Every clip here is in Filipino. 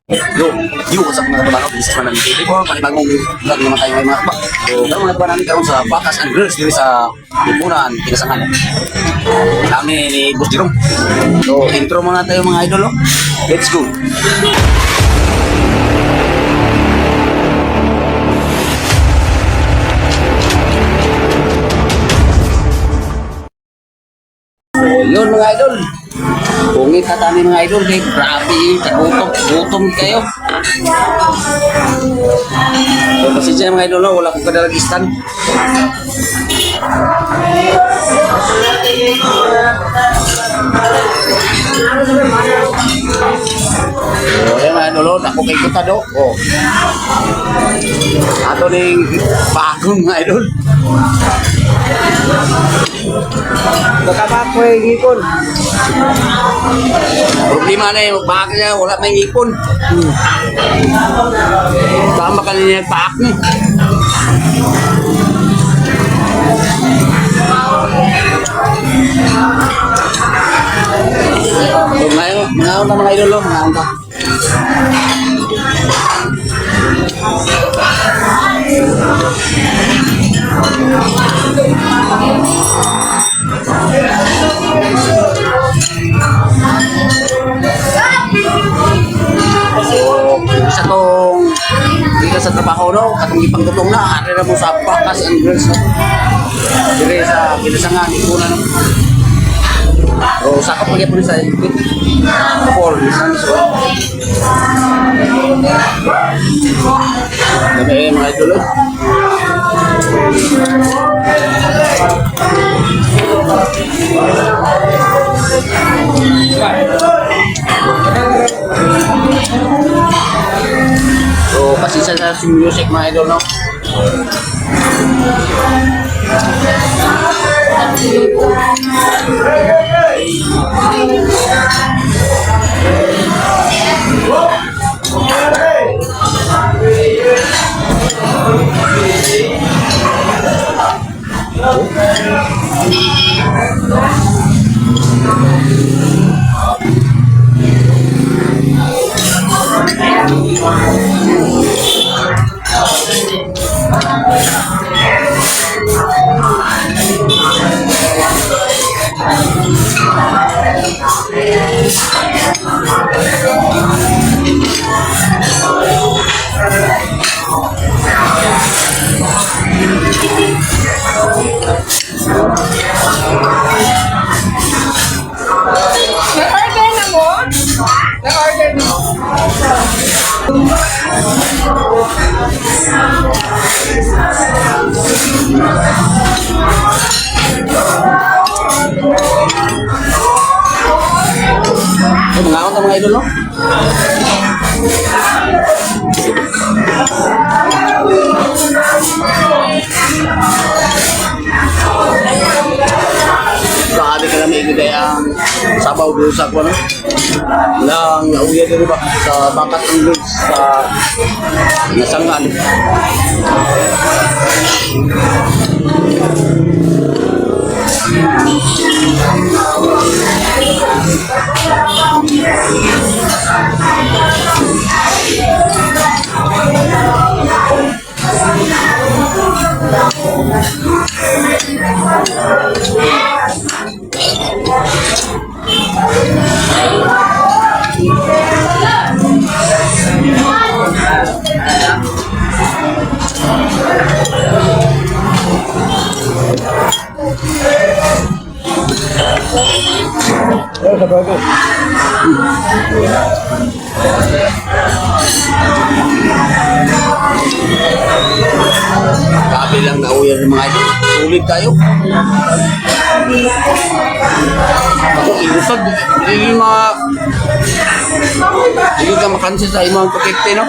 What's up mga kababayan? This is Manang TV po. Panibagong vlog naman tayo ngayon mga kabak. So, karoon mga kababayan namin karoon sa Batas and Girls dito sa Lipunan, Kinasangan. Kami ni Boss Jerome. So, intro muna tayo mga idol. Let's go! So, yun mga idol. Pungit na kami mga idol. Kaya grabe, gutom kayo. So, pasensya mga idol, wala kong kadalagistan. So, yan mga idol, ako kay Kutado. Oh. Ato ning bagong mga idol. Baka ko yung ngipon. Problema na yung paak niya, wala may ngipon. Tama ka niya yung paak niya. So ngayon na mga idol, ngayon ka. Isa tong dito sa trabaho no, katong ipangtutong na ari ra mo sa Batas and Girls no. Dire sa Kinasangan Lipunan no. O sakop pag po sa ipit. For isang so. Dami mga idol. So, pasisa sa music mga idol, no? Nag-order na mo? Nag-order mo? So, mga akong mga idol, no? Grabe ka naman ikigay ang sabaw doon sa kwan, no? Lang nauya din ba sa Batas and Girls sa Kinasangan. Grabe lang nauya ng mga idol. Sulit tayo. Ako ilusag. Hindi ka makansin sa imong pakikte, no?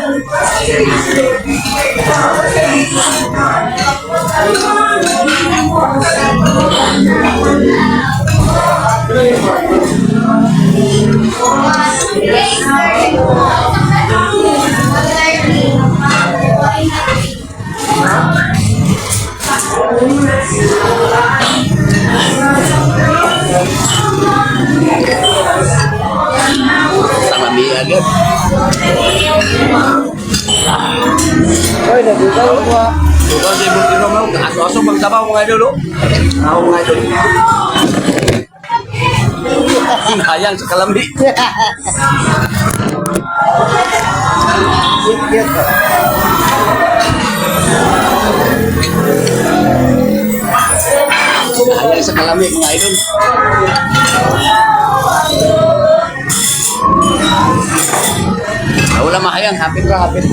Sama mi agad. Uy, nagugay ko ah. Ikaw sa ibang tinom mo, aso-aso magsabaw mga idol, oh. Ako mga idol. Hayang sa kalambi. Hayang sa kalambi mga idol. Wala mahayang, hapit ka, hapit.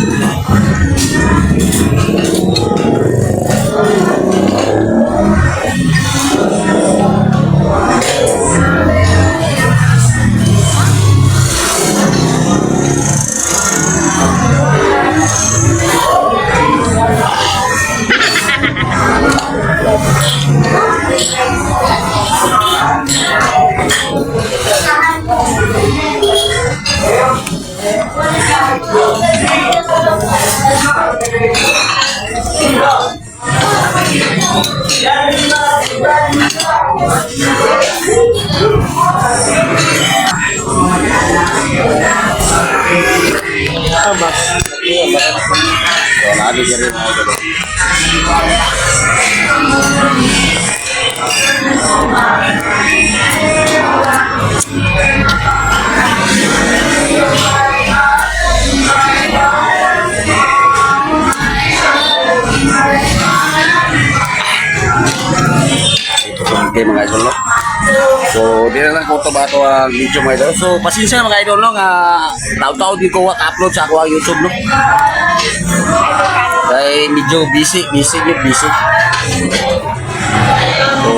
Wala di dyan mga idol. Okay mga idol, no? So, di na lang kung ito ba ito ang video mga idol. So, pasensya na mga idol, no? Nga taon-taon din ko upload sa ako ang YouTube, no? Dahil medyo busy. So,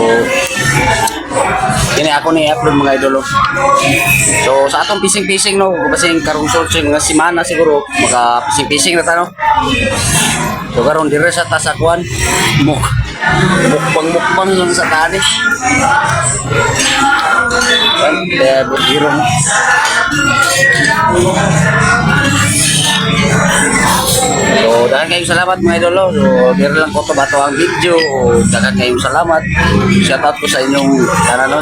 kini ako ni upload mga idol, no? So, sa atong pising-pising, no? Basing karong searching mga simana siguro, maka pising-pising na tayo, no? So, karon dire sa tasakwan, mukbang lang sa tani. Kaya bugiro mo. So, dahil kayong salamat mga idolo. So, dire lang ko ito ba ito ang video. Dahil kayong salamat. Shoutout ko sa inyong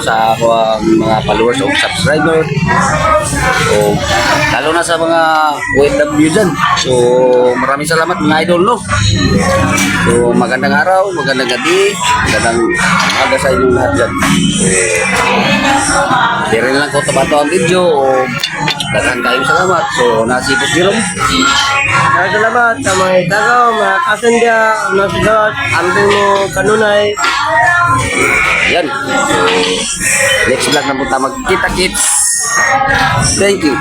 sa ako ang mga followers o subscriber. So, lalo na sa mga OFW dyan. So, maraming salamat mga idol, no? So, magandang araw, magandang gabi, magandang aga sa inyong lahat dyan. So, dire lang ko ito ba ito ang video. Dahil kayong salamat. So, nasipos nyo lang. Salamat sa mga itagaw, mga kasandya, nasigat, amping mo kanunay. Yan. So, next vlog na punta magkita-kits. Thank you.